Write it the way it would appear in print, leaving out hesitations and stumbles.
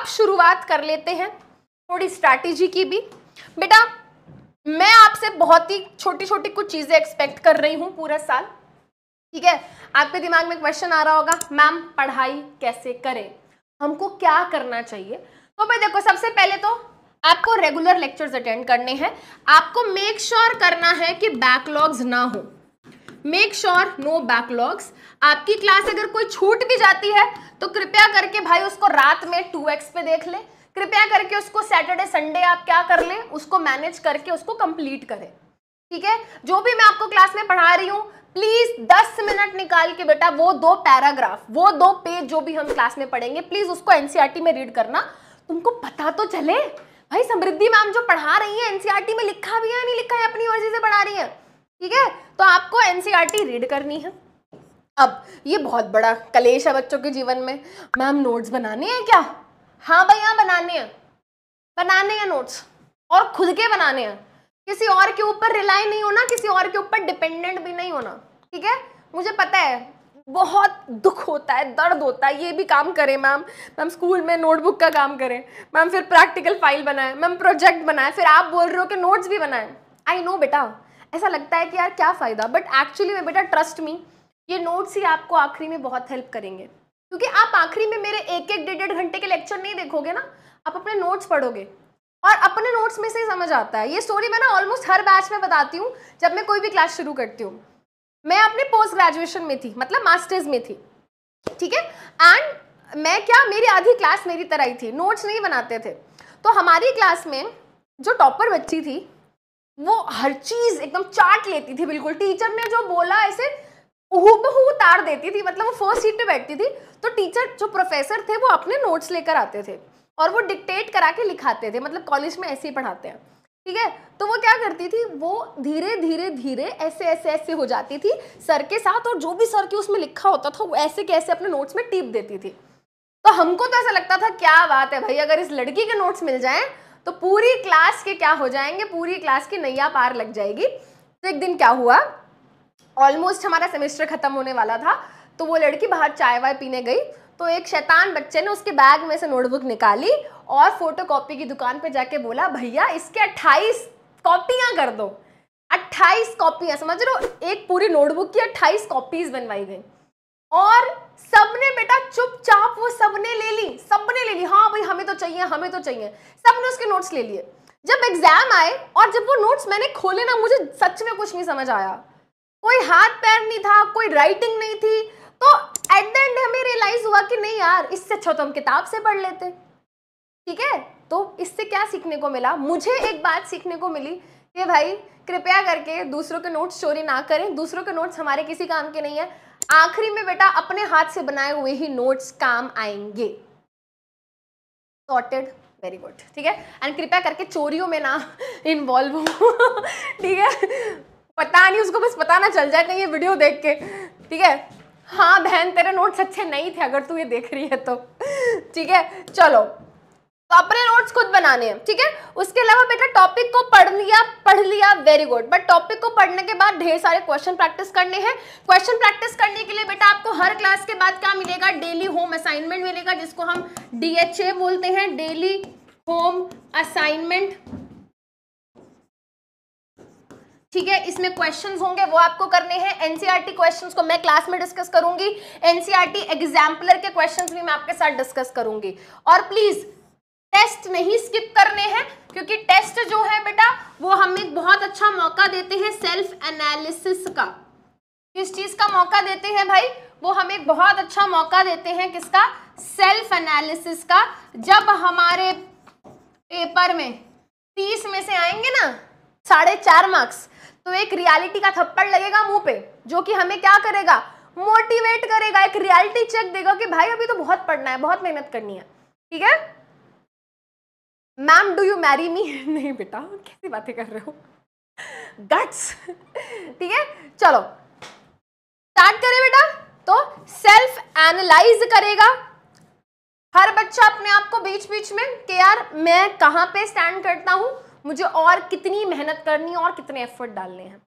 अब शुरुआत कर लेते हैं थोड़ी स्ट्रैटेजी की भी। बेटा मैं आपसे बहुत ही छोटी छोटी कुछ चीजें एक्सपेक्ट कर रही हूँ पूरा साल, ठीक है। आपके दिमाग में क्वेश्चन आ रहा होगा, मैम पढ़ाई कैसे करें, हमको क्या करना चाहिए। तो भाई देखो, सबसे पहले तो आपको रेगुलर लेक्चर्स अटेंड करने हैं। आपको मेक श्योर करना है कि बैकलॉग्स ना हो, मेक श्योर नो बैकलॉग्स। आपकी क्लास अगर कोई छूट भी जाती है तो कृपया करके भाई उसको रात में 2x पे देख ले, कृपया करके उसको सैटरडे संडे आप क्या कर ले, उसको मैनेज करके उसको कंप्लीट करें, ठीक है। जो भी मैं आपको क्लास में पढ़ा रही हूँ प्लीज 10 मिनट निकाल के बेटा वो 2 पैराग्राफ, वो 2 पेज जो भी हम क्लास में पढ़ेंगे प्लीज उसको एनसीईआरटी में रीड करना। तुमको पता तो चले भाई समृद्धि मैम जो पढ़ा रही है एनसीईआरटी में लिखा भी है नहीं लिखा है, अपनी मर्जी से पढ़ा रही है, ठीक है। तो आपको एनसीईआरटी रीड करनी है। अब ये बहुत बड़ा कलेश है बच्चों के जीवन में, मैम नोट्स बनाने हैं क्या? हाँ भैया बनाने हैं नोट्स, और खुद के बनाने हैं, किसी और के ऊपर रिलाई नहीं होना, किसी और के ऊपर डिपेंडेंट भी नहीं होना, ठीक है। मुझे पता है बहुत दुख होता है, दर्द होता है, ये भी काम करें मैम स्कूल में नोटबुक का काम करें, मैम फिर प्रैक्टिकल फाइल बनाए, मैम प्रोजेक्ट बनाए, फिर आप बोल रहे हो कि नोट्स भी बनाए। आई नो बेटा, ऐसा लगता है कि यार क्या फायदा, बट एक्चुअली में बेटा ट्रस्ट मी, ये नोट्स ही आपको आखिरी में बहुत हेल्प करेंगे, क्योंकि आप आखिरी में मेरे 1-1, 1.5 घंटे के लेक्चर नहीं देखोगे ना, आप अपने नोट्स पढ़ोगे और अपने नोट्स में से ही समझ आता है। ये स्टोरी मैं ना ऑलमोस्ट हर बैच में बताती हूँ जब मैं कोई भी क्लास शुरू करती हूँ। मैं अपने पोस्ट ग्रेजुएशन में थी, मतलब मास्टर्स में थी, ठीक है, एंड मैं क्या, मेरी आधी क्लास मेरी तरह ही थी, नोट्स नहीं बनाते थे। तो हमारी क्लास में जो टॉपर बच्ची थी वो हर चीज एकदम चाट लेती थी, बिल्कुल टीचर ने जो बोला ऐसे हूबहू उतार देती थी, मतलब वो फर्स्ट सीट पे बैठती थी तो टीचर जो प्रोफेसर थे वो अपने नोट्स लेकर आते थे और वो डिक्टेट करा के लिखाते थे, मतलब कॉलेज में ऐसे ही पढ़ाते हैं, ठीक है। तो वो क्या करती थी, वो धीरे धीरे धीरे ऐसे हो जाती थी सर के साथ, और जो भी सर के उसमें लिखा होता था वो ऐसे कैसे अपने नोट्स में टिप देती थी। तो हमको तो ऐसा लगता था क्या बात है भाई, अगर इस लड़की के नोट्स मिल जाएं तो पूरी क्लास के क्या हो जाएंगे, पूरी क्लास की नैया पार लग जाएगी। तो एक दिन क्या हुआ, ऑलमोस्ट हमारा सेमेस्टर खत्म होने वाला था, तो वो लड़की बाहर चाय वाय पीने गई, तो एक शैतान बच्चे ने उसके बैग में से नोटबुक निकाली और फोटोकॉपी की दुकान पे जाके बोला, भैया इसके 28 कॉपियां कर दो। 28 कॉपियां, समझ रहे हो, एक पूरी नोटबुक की 28 कॉपीज बनवाई गई, और सबने बेटा चुपचाप वो सबने ले ली, हाँ भाई हमें तो चाहिए, सबने उसके नोट्स ले लिए। जब एग्जाम आए और जब वो नोट्स मैंने खोले ना, मुझे सच में कुछ नहीं समझ आया, कोई हाथ पैर नहीं था, कोई राइटिंग नहीं थी। तो एट द एंड हमें रियलाइज हुआ कि नहीं यार, इससे अच्छा तो हम किताब से पढ़ लेते, ठीक है। तो इससे क्या सीखने को मिला, मुझे एक बात सीखने को मिली कि भाई कृपया करके दूसरों के नोट्स चोरी ना करें, दूसरों के नोट्स हमारे किसी काम के नहीं है, आखिरी में बेटा अपने हाथ से बनाए हुए ही नोट्स काम आएंगे। सॉर्टेड, वेरी गुड, ठीक है। एंड कृपया करके चोरियों में ना इन्वॉल्व हो, ठीक है, पता नहीं उसको बस पता ना चल जाए कहीं ये वीडियो देख के, ठीक है। हाँ बहन तेरे नोट्स अच्छे नहीं थे अगर तू ये देख रही है तो, ठीक है। चलो, तो अपने नोट्स खुद बनाने हैं, ठीक है। उसके अलावा बेटा टॉपिक को पढ़ लिया, वेरी गुड, बट टॉपिक को पढ़ने के बाद ढेर सारे क्वेश्चन प्रैक्टिस करने हैं। क्वेश्चन प्रैक्टिस करने के लिए बेटा आपको हर क्लास के बाद क्या मिलेगा, डेली होम असाइनमेंट मिलेगा, जिसको हम DHA बोलते हैं, डेली होम असाइनमेंट, ठीक है। इसमें क्वेश्चंस होंगे वो आपको करने हैं। एनसीईआरटी क्वेश्चंस को मैं क्लास में डिस्कस करूंगी, एनसीईआरटी एग्जाम्पलर के क्वेश्चंस भी मैं आपके साथ डिस्कस करूंगी। और प्लीज टेस्ट नहीं स्किप करने हैं, क्योंकि टेस्ट जो है बेटा वो हमें बहुत अच्छा मौका देते हैं सेल्फ एनालिसिस का। किस चीज का मौका देते हैं भाई, वो हमें बहुत अच्छा मौका देते हैं, किसका, सेल्फ एनालिसिस का। जब हमारे पेपर में 30 में से आएंगे ना 4.5 मार्क्स, तो एक रियलिटी का थप्पड़ लगेगा मुंह पे, जो कि हमें क्या करेगा, मोटिवेट करेगा, एक रियलिटी चेक देगा कि भाई अभी तो बहुत पढ़ना है, बहुत मेहनत करनी है, ठीक है। Ma'am do you marry me, नहीं बेटा कैसी बातें कर रहे हो, गट्स, ठीक है। चलो स्टार्ट करें बेटा। तो सेल्फ एनालाइज करेगा हर बच्चा अपने आप को बीच बीच में कि यार मैं कहाँ पे स्टैंड करता हूँ, मुझे और कितनी मेहनत करनी है और कितने एफर्ट डालने हैं।